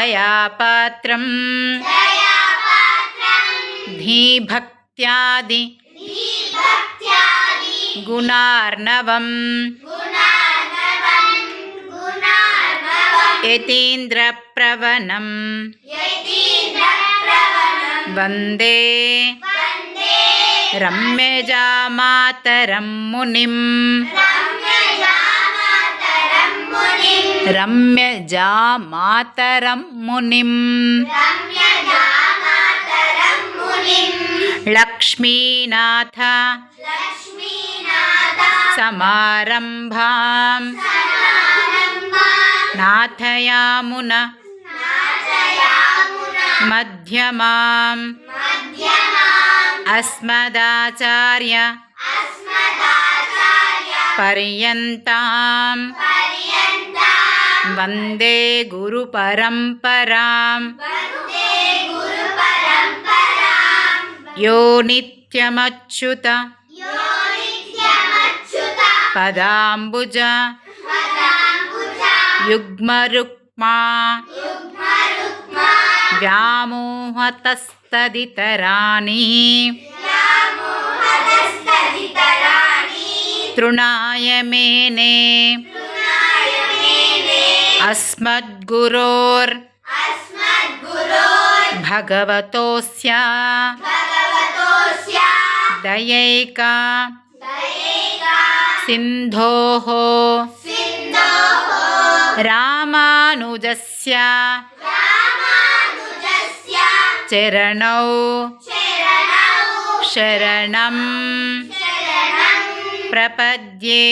दयापात्रं धीभक्त्यादि गुणार्णवं यतीन्द्रप्रवणं वन्दे रम्यजामातरं मुनिं लक्ष्मीनाथ समारम्भां नाथयामुन मध्यमाम् अस्मदाचार्य पर्यन्तां वन्दे गुरुपरम्परां यो नित्यमच्युत पदाम्बुज युग्मरुक्मा व्यामोहतस्तदितराणि तृणाय मेने अस्मद्गुरोर् भगवतोऽस्य दयैका सिन्धोः रामानुजस्य चरणौ शरणं प्रपद्ये।